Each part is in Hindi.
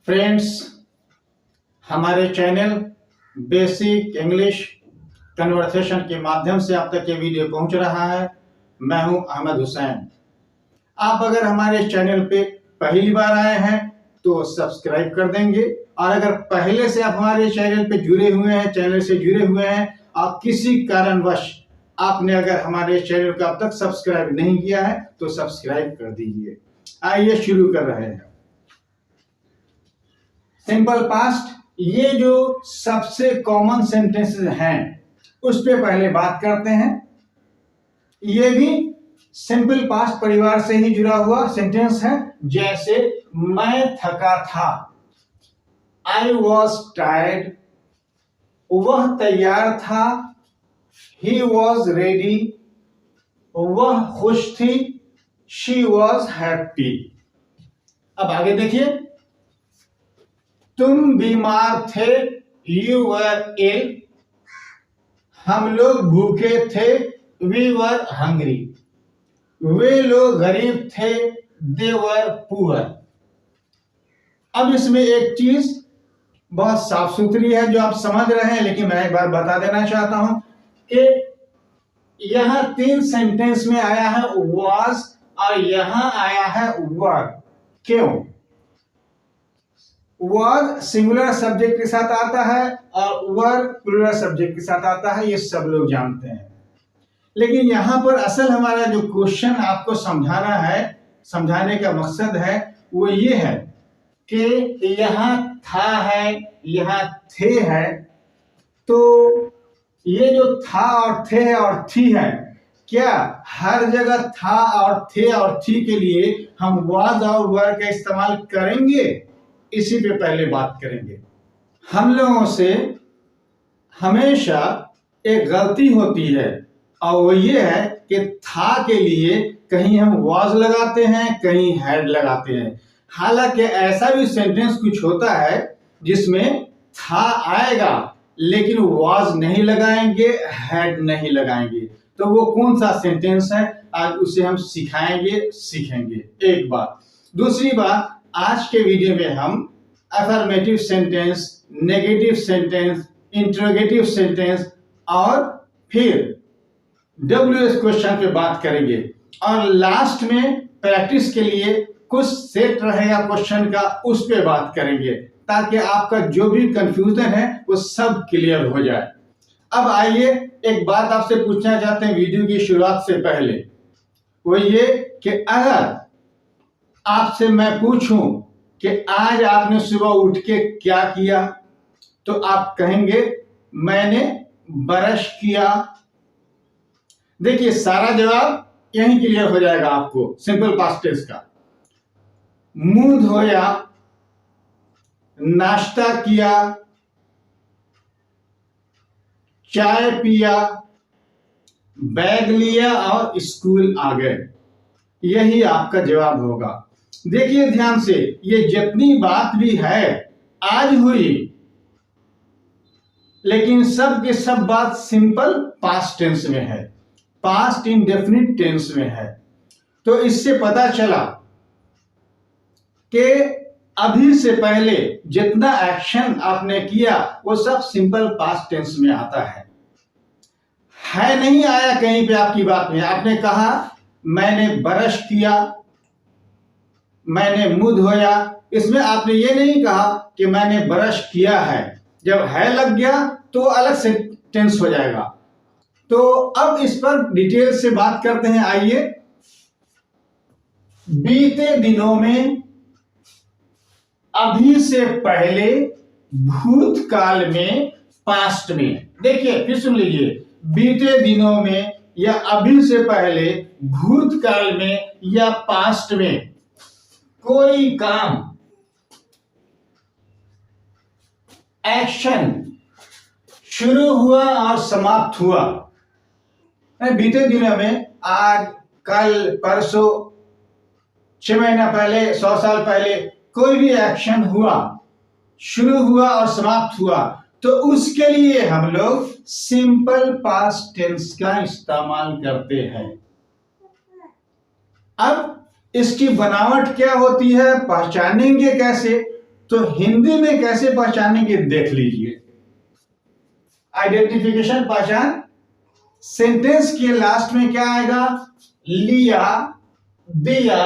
फ्रेंड्स, हमारे चैनल बेसिक इंग्लिश कन्वर्सेशन के माध्यम से आप तक ये वीडियो पहुंच रहा है। मैं हूं अहमद हुसैन। आप अगर हमारे चैनल पे पहली बार आए हैं तो सब्सक्राइब कर देंगे, और अगर पहले से आप हमारे चैनल पे जुड़े हुए हैं, चैनल से जुड़े हुए हैं, आप किसी कारणवश आपने अगर हमारे चैनल को अब तक सब्सक्राइब नहीं किया है तो सब्सक्राइब कर दीजिए। आइए शुरू कर रहे हैं। सिंपल पास्ट, ये जो सबसे कॉमन सेंटेंसेस हैं उस पे पहले बात करते हैं। ये भी सिंपल पास्ट परिवार से ही जुड़ा हुआ सेंटेंस है। जैसे मैं थका था, आई वॉज टायर्ड, वह तैयार था, ही वॉज रेडी, वह खुश थी, शी वॉज हैप्पी। अब आगे देखिए, तुम बीमार थे, यू वर इल, हम लोग भूखे थे, वी वर हंग्री, वे लोग गरीब थे, दे वर पुअर। अब इसमें एक चीज बहुत साफ सुथरी है जो आप समझ रहे हैं, लेकिन मैं एक बार बता देना चाहता हूं कि यहां 3 सेंटेंस में आया है was और यहां आया है were। क्यों? was सिंगुलर सब्जेक्ट के साथ आता है और were प्लूरल सब्जेक्ट के साथ आता है, ये सब लोग जानते हैं। लेकिन यहां पर असल हमारा जो क्वेश्चन आपको समझाना है, समझाने का मकसद है वो ये है कि यहां था है, यहां थे है, तो ये जो था और थे है और थी है, क्या हर जगह था और थे और थी के लिए हम was और were का इस्तेमाल करेंगे? इसी पे पहले बात करेंगे। हम लोगों से हमेशा एक गलती होती है, और वो ये है कि था के लिए कहीं हम was लगाते हैं, कहीं had लगाते हैं। हालांकि ऐसा भी सेंटेंस कुछ होता है जिसमें था आएगा लेकिन was नहीं लगाएंगे, had नहीं लगाएंगे। तो वो कौन सा सेंटेंस है, आज उसे हम सिखाएंगे, सीखेंगे। एक बात। दूसरी बात, आज के वीडियो में हम affirmative sentence, negative sentence, interrogative sentence और फिर WS क्वेश्चन पे बात करेंगे, और लास्ट में प्रैक्टिस के लिए कुछ सेट रहेगा क्वेश्चन का, उस पे बात करेंगे ताकि आपका जो भी कंफ्यूजन है वो सब क्लियर हो जाए। अब आइए, एक बात आपसे पूछना चाहते हैं वीडियो की शुरुआत से पहले, वो ये कि अगर आपसे मैं पूछूं कि आज आपने सुबह उठ के क्या किया, तो आप कहेंगे मैंने ब्रश किया। देखिए, सारा जवाब यहीं क्लियर हो जाएगा आपको सिंपल पास्ट टेंस का। मुंह धोया, नाश्ता किया, चाय पिया, बैग लिया और स्कूल आ गए। यही आपका जवाब होगा। देखिए ध्यान से, ये जितनी बात भी है आज हुई, लेकिन सब के सब बात सिंपल पास्ट टेंस में है, पास्ट इंडेफिनिट टेंस में है। तो इससे पता चला कि अभी से पहले जितना एक्शन आपने किया वो सब सिंपल पास्ट टेंस में आता है नहीं आया कहीं पे आपकी बात में। आपने कहा मैंने ब्रश किया, मैंने मुंह धोया, इसमें आपने ये नहीं कहा कि मैंने ब्रश किया है। जब है लग गया तो अलग से टेंस हो जाएगा। तो अब इस पर डिटेल से बात करते हैं। आइए, बीते दिनों में, अभी से पहले, भूतकाल में, पास्ट में। देखिए फिर सुन लीजिए, बीते दिनों में या अभी से पहले, भूतकाल में या पास्ट में कोई काम, एक्शन शुरू हुआ और समाप्त हुआ। बीते दिनों में आज, कल, परसों, 6 महीना पहले, 100 साल पहले कोई भी एक्शन हुआ, शुरू हुआ और समाप्त हुआ, तो उसके लिए हम लोग सिंपल पास्ट टेंस का इस्तेमाल करते हैं। अब इसकी बनावट क्या होती है, पहचानेंगे कैसे? तो हिंदी में कैसे पहचानेंगे देख लीजिए। आइडेंटिफिकेशन, पहचान। सेंटेंस के लास्ट में क्या आएगा? लिया, दिया,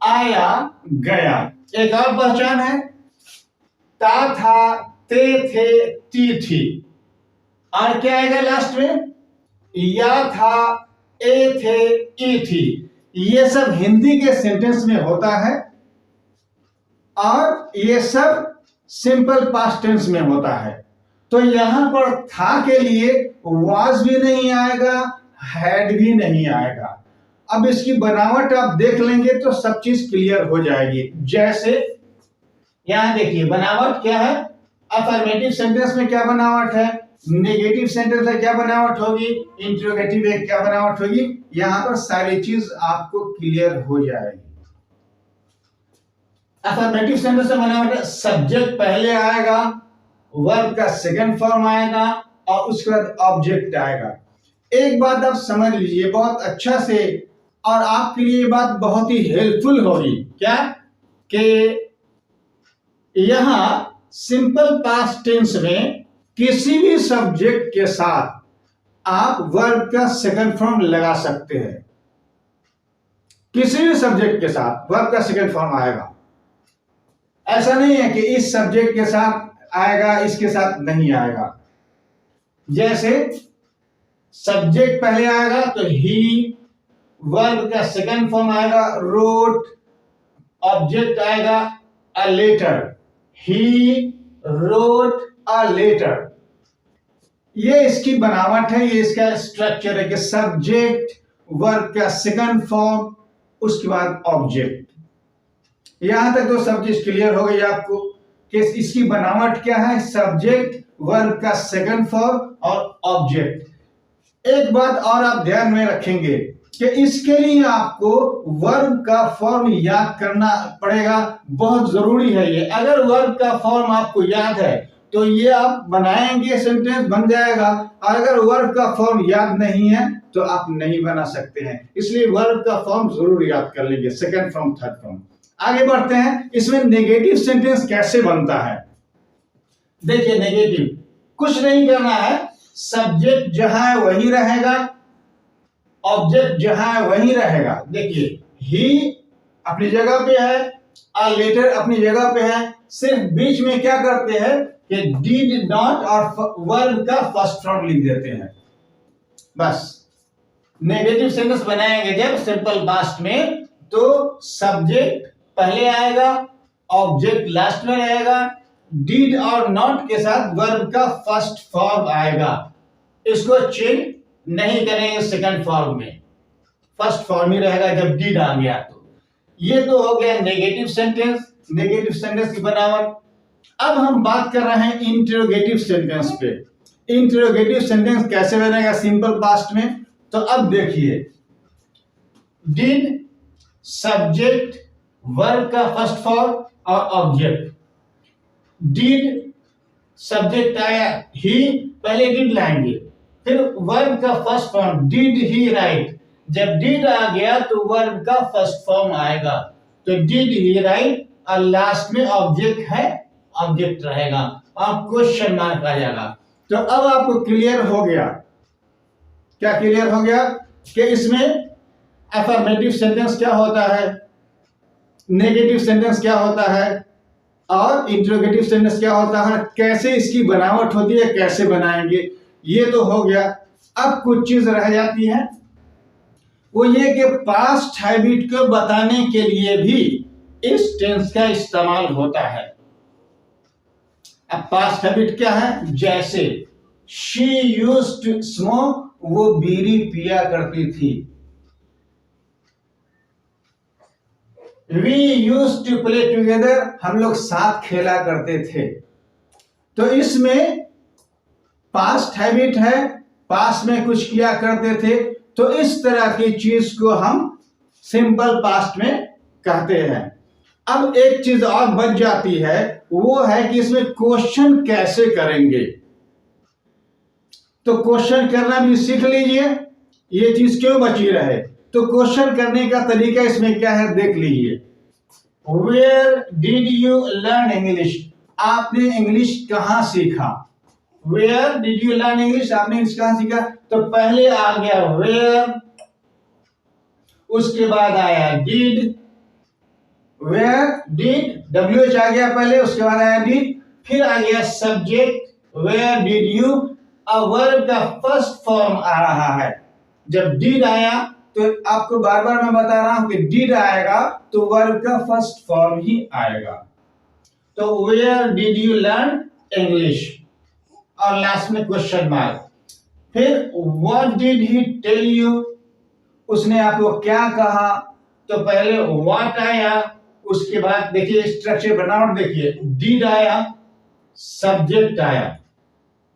आया, गया। एक और पहचान है, ता था, ते थे, ती थी। और क्या आएगा लास्ट में? या था, ए थे, ई थी। ये सब हिंदी के सेंटेंस में होता है और ये सब सिंपल पास्ट टेंस में होता है। तो यहां पर था के लिए वाज भी नहीं आएगा, हैड भी नहीं आएगा। अब इसकी बनावट आप देख लेंगे तो सब चीज क्लियर हो जाएगी। जैसे यहां देखिए बनावट क्या है। अफर्मेटिव सेंटेंस में क्या बनावट है, नेगेटिव सेंटेंस में क्या बनावट होगी, इंटरोगेटिव में क्या बनावट होगी। यहां पर सारी चीज आपको क्लियर हो जाएगी। अफर्मेटिव सेंटेंस में बनावट है, सब्जेक्ट पहले आएगा, वर्ब का सेकंड फॉर्म आएगा और उसके बाद ऑब्जेक्ट आएगा। एक बात आप समझ लीजिए बहुत अच्छा से, और आपके लिए ये बात बहुत ही हेल्पफुल होगी। क्या? कि यहां सिंपल पास्ट टेंस में किसी भी सब्जेक्ट के साथ आप वर्ब का सेकंड फॉर्म लगा सकते हैं। किसी भी सब्जेक्ट के साथ वर्ब का सेकंड फॉर्म आएगा। ऐसा नहीं है कि इस सब्जेक्ट के साथ आएगा, इसके साथ नहीं आएगा। जैसे सब्जेक्ट पहले आएगा तो ही, वर्ब का सेकंड फॉर्म आएगा रोट, ऑब्जेक्ट आएगा a letter, he wrote a letter. ये इसकी बनावट है, ये इसका स्ट्रक्चर है कि सब्जेक्ट, वर्ब का सेकंड फॉर्म, उसके बाद ऑब्जेक्ट। यहां तक तो सब चीज क्लियर हो गई आपको कि इसकी बनावट क्या है, सब्जेक्ट, वर्ब का सेकंड फॉर्म और ऑब्जेक्ट। एक बात और आप ध्यान में रखेंगे कि इसके लिए आपको वर्ब का फॉर्म याद करना पड़ेगा, बहुत जरूरी है ये। अगर वर्ब का फॉर्म आपको याद है तो ये आप बनाएंगे, सेंटेंस बन जाएगा। और अगर वर्ब का फॉर्म याद नहीं है तो आप नहीं बना सकते हैं। इसलिए वर्ब का फॉर्म जरूर याद कर लीजिए, सेकंड फॉर्म, थर्ड फॉर्म। आगे बढ़ते हैं, इसमें नेगेटिव सेंटेंस कैसे बनता है। देखिए नेगेटिव कुछ नहीं करना है, सब्जेक्ट जहां है वही रहेगा, ऑब्जेक्ट जहां है वही रहेगा। देखिए ही अपनी जगह पे है, अ लेटर अपनी जगह पे है, सिर्फ बीच में क्या करते हैं कि डिड नॉट और वर्ब का फर्स्ट फॉर्म लिख देते हैं, बस। नेगेटिव सेंटेंस बनाएंगे जब सिंपल पास्ट में तो सब्जेक्ट पहले आएगा, ऑब्जेक्ट लास्ट में रहेगा, डिड और नॉट के साथ वर्ब का फर्स्ट फॉर्म आएगा। इसको चेंज नहीं करेंगे सेकंड फॉर्म में, फर्स्ट फॉर्म ही रहेगा जब डिड आ गया तो। ये तो हो गया नेगेटिव सेंटेंस, नेगेटिव सेंटेंस की बनावट। अब हम बात कर रहे हैं इंटरोगेटिव सेंटेंस पे। इंटरोगेटिव सेंटेंस कैसे बनेगा सिंपल पास्ट में, तो अब देखिए डिड, सब्जेक्ट, वर्ब का फर्स्ट फॉर्म और ऑब्जेक्ट। डिड, सब्जेक्ट आया ही, पहले डिड लाएंगे, फिर वर्ब का first form did he right. जब डिड आ गया तो वर्ब का फर्स्ट फॉर्म आएगा, तो डिड ही राइट और लास्ट में ऑब्जेक्ट है, ऑब्जेक्ट रहेगा और क्वेश्चन मार्क आ जाएगा। तो अब आपको क्लियर हो गया, क्या क्लियर हो गया कि इसमें अफर्मेटिव सेंटेंस क्या होता है, नेगेटिव सेंटेंस क्या होता है और इंटरोगेटिव सेंटेंस क्या होता है, कैसे इसकी बनावट होती है, कैसे बनाएंगे। ये तो हो गया। अब कुछ चीज रह जाती है, वो ये कि पास्ट हैबिट को बताने के लिए भी इस टेंस का इस्तेमाल होता है। अब पास्ट हैबिट क्या है, जैसे शी यूज्ड टू स्मोक, वो बीड़ी पिया करती थी। We used to play together, हम लोग साथ खेला करते थे। तो इसमें पास्ट हैबिट है, पास्ट में कुछ किया करते थे, तो इस तरह की चीज को हम सिंपल पास्ट में कहते हैं। अब एक चीज और बच जाती है, वो है कि इसमें क्वेश्चन कैसे करेंगे। तो क्वेश्चन करना भी सीख लीजिए, ये चीज क्यों बची रहे। तो क्वेश्चन करने का तरीका इसमें क्या है देख लीजिए। Where did you learn English, आपने इंग्लिश कहाँ सीखा। Where did you learn English, आपने इंग्लिश कहाँ सीखा। तो पहले आ गया वेयर, उसके बाद आया डिड, वेयर डिड, डब्ल्यू आ गया पहले, उसके बाद आया डिड, फिर आ गया सब्जेक्ट वेयर डिड यू। अब वर्ब का फर्स्ट फॉर्म आ रहा है। जब डिड आया तो आपको बार बार मैं बता रहा हूं कि डिड आएगा तो वर्ब का फर्स्ट फॉर्म ही आएगा। तो where did you learn English, और लास्ट में क्वेश्चन मार्क। फिर what did he tell you, उसने आपको क्या कहा। तो पहले व्हाट आया, उसके बाद देखिए स्ट्रक्चर बनावट देखिए, डिड आया, सब्जेक्ट आया,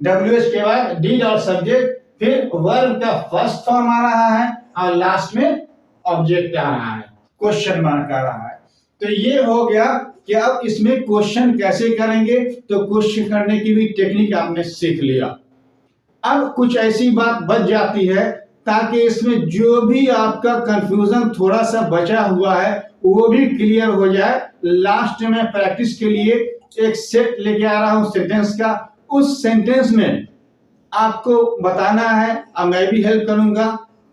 डब्ल्यूएच के बाद डिड और सब्जेक्ट, फिर वर्ब का फर्स्ट फॉर्म आ रहा है और लास्ट में ऑब्जेक्ट आ रहा है, क्वेश्चन मार्क आ रहा है। तो ये हो गया कि अब इसमें क्वेश्चन कैसे करेंगे। तो क्वेश्चन करने की भी टेक्निक आपने सीख लिया। अब कुछ ऐसी बात बच जाती है ताकि इसमें जो भी आपका कंफ्यूजन थोड़ा सा बचा हुआ है वो भी क्लियर हो जाए। लास्ट में प्रैक्टिस के लिए एक सेट लेके आ रहा हूं सेंटेंस का, उस सेंटेंस में आपको बताना है और मैं भी हेल्प करूंगा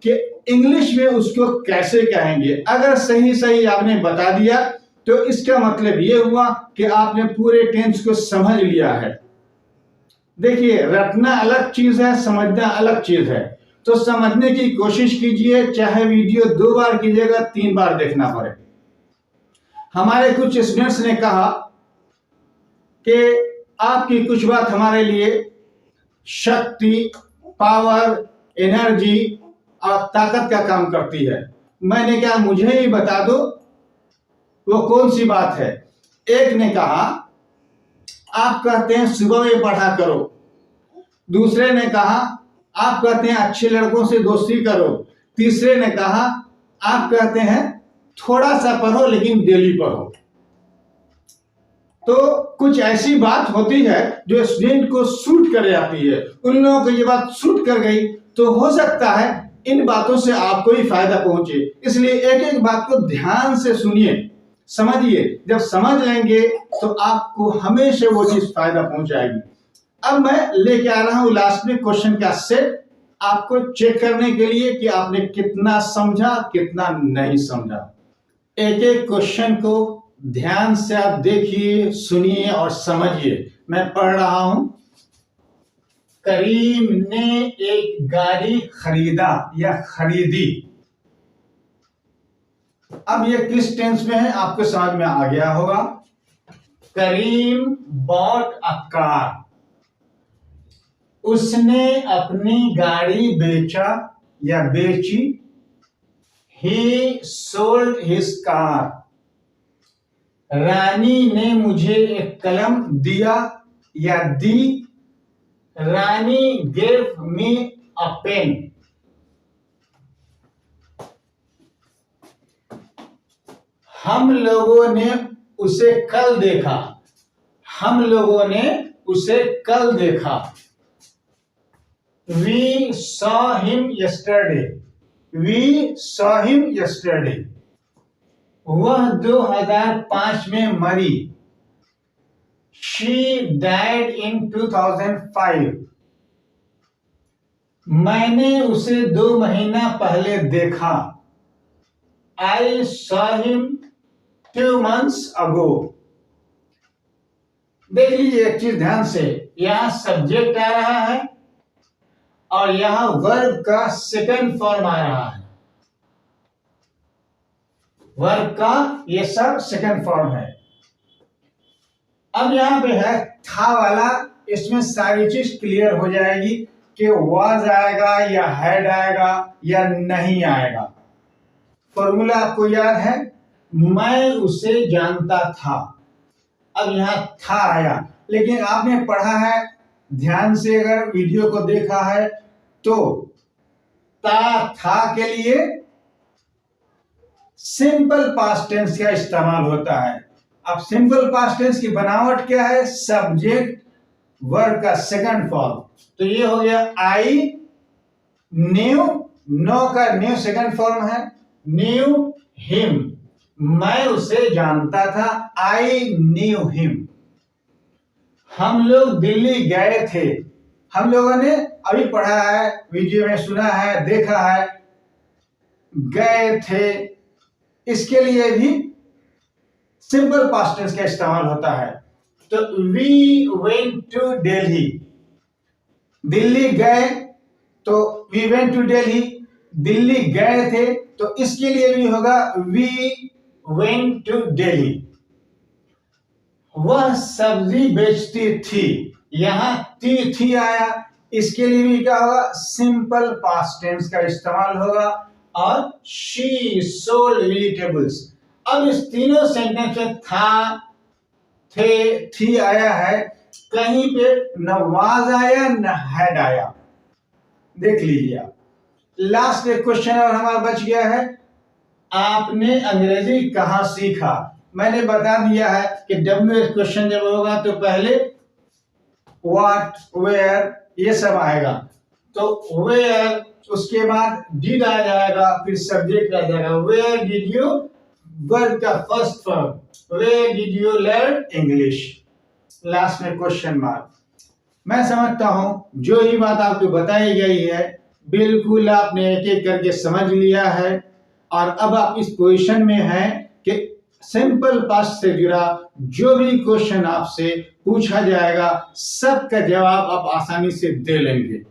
कि इंग्लिश में उसको कैसे कहेंगे। अगर सही सही आपने बता दिया तो इसका मतलब ये हुआ कि आपने पूरे टेंस को समझ लिया है। देखिए रटना अलग चीज है, समझना अलग चीज है। तो समझने की कोशिश कीजिए, चाहे वीडियो 2 बार कीजिएगा 3 बार देखना पड़े। हमारे कुछ स्टूडेंट्स ने कहा कि आपकी कुछ बात हमारे लिए शक्ति, पावर, एनर्जी और ताकत का काम करती है। मैंने कहा मुझे ही बता दो वो कौन सी बात है। एक ने कहा आप कहते हैं सुबह में पढ़ा करो, दूसरे ने कहा आप कहते हैं अच्छे लड़कों से दोस्ती करो, तीसरे ने कहा आप कहते हैं थोड़ा सा पढ़ो लेकिन डेली पढ़ो। तो कुछ ऐसी बात होती है जो स्टूडेंट को सूट कर जाती है। उन लोगों को ये बात सूट कर गई तो हो सकता है इन बातों से आपको ही फायदा पहुंचे। इसलिए एक एक बात को ध्यान से सुनिए, समझिए। जब समझ लेंगे तो आपको हमेशा वो चीज फायदा पहुंचाएगी। अब मैं लेके आ रहा हूं लास्ट में क्वेश्चन का सेट, आपको चेक करने के लिए कि आपने कितना समझा कितना नहीं समझा। एक एक क्वेश्चन को ध्यान से आप देखिए, सुनिए और समझिए। मैं पढ़ रहा हूं, करीम ने एक गाड़ी खरीदा या खरीदी। अब ये किस टेंस में है आपको समझ में आ गया होगा। करीम बॉट अ कार, उसने अपनी गाड़ी बेचा या बेची। ही सोल्ड हिज कार, रानी ने मुझे एक कलम दिया या दी। रानी गेव मी अ पेन। हम लोगों ने उसे कल देखा, हम लोगों ने उसे कल देखा। We saw him yesterday, we saw him yesterday। वह 2005 में मरी। She died in 2005। मैंने उसे 2 महीना पहले देखा। I saw him 2 months ago। देख लीजिए एक चीज ध्यान से, यहां सब्जेक्ट आ रहा है और यहां वर्ब का सेकंड फॉर्म आ रहा है। वर्ब का ये सब सेकंड फॉर्म है। अब यहां पे है था वाला, इसमें सारी चीज क्लियर हो जाएगी कि वाज आएगा या हैड आएगा या नहीं आएगा। फॉर्मूला आपको याद है, मैं उसे जानता था। अब यहां था आया, लेकिन आपने पढ़ा है ध्यान से, अगर वीडियो को देखा है तो था के लिए सिंपल पास्ट टेंस का इस्तेमाल होता है। अब सिंपल पास्ट टेंस की बनावट क्या है, सब्जेक्ट वर्ब का सेकंड फॉर्म। तो ये हो गया आई न्यू, नो का न्यू सेकंड फॉर्म है, न्यू हिम, मैं उसे जानता था, आई न्यू हिम। हम लोग दिल्ली गए थे, हम लोगों ने अभी पढ़ा है, वीडियो में सुना है, देखा है, गए थे, इसके लिए भी सिंपल पास्ट टेंस का इस्तेमाल होता है। तो we went to Delhi, Delhi गए तो we went to Delhi, Delhi गए थे तो इसके लिए भी होगा वी वेंट टू दिल्ली। वह सब्जी बेचती थी, यहां थी आया, इसके लिए भी क्या होगा, सिंपल पास्ट टेंस का इस्तेमाल होगा। और शी सोल्ड वेजिटेबल्स। अब इस तीनों सेंटेंस में था, थे, थी आया है, कहीं पे न वाज आया न हैड आया, देख लीजिए आप। लास्ट एक क्वेश्चन और हमारा बच गया है, आपने अंग्रेजी कहां सीखा। मैंने बता दिया है कि WH क्वेश्चन जब होगा तो पहले व्हाट, वेयर, ये सब आएगा। तो वेयर, उसके बाद डिड आ जाएगा, फिर सब्जेक्ट आ जाएगा। वेयर डिड यू, वर्ब का first form, where did you learn English, last में क्वेश्चन मार्क। मैं समझता हूं जो ही बात आपको बताई गई है बिल्कुल आपने एक एक करके समझ लिया है, और अब आप इस पोजीशन में हैं कि सिंपल पास्ट से जुड़ा जो भी क्वेश्चन आपसे पूछा जाएगा सबका जवाब आप आसानी से दे लेंगे।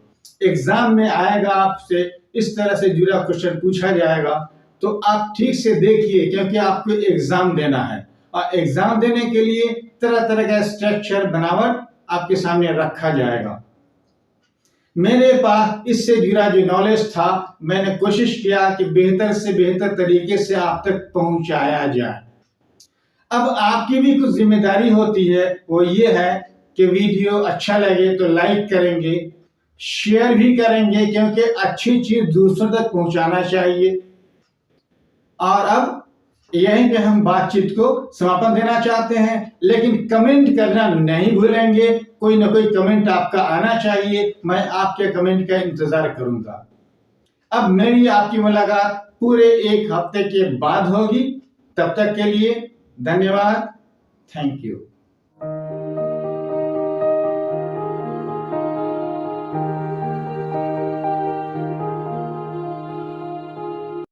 एग्जाम में आएगा आपसे इस तरह से जुड़ा क्वेश्चन पूछा जाएगा तो आप ठीक से देखिए, क्योंकि आपको एग्जाम देना है और एग्जाम देने के लिए तरह तरह का स्ट्रक्चर बनावट आपके सामने रखा जाएगा। मेरे पास इससे जुड़ा जो नॉलेज था मैंने कोशिश किया कि बेहतर से बेहतर तरीके से आप तक पहुंचाया जाए। अब आपकी भी कुछ जिम्मेदारी होती है, वो ये है कि वीडियो अच्छा लगे तो लाइक करेंगे, शेयर भी करेंगे, क्योंकि अच्छी चीज दूसरों तक पहुंचाना चाहिए। और अब यहीं पे हम बातचीत को समापन देना चाहते हैं, लेकिन कमेंट करना नहीं भूलेंगे। कोई ना कोई कमेंट आपका आना चाहिए, मैं आपके कमेंट का इंतजार करूंगा। अब मेरी आपकी मुलाकात पूरे एक हफ्ते के बाद होगी, तब तक के लिए धन्यवाद, थैंक यू।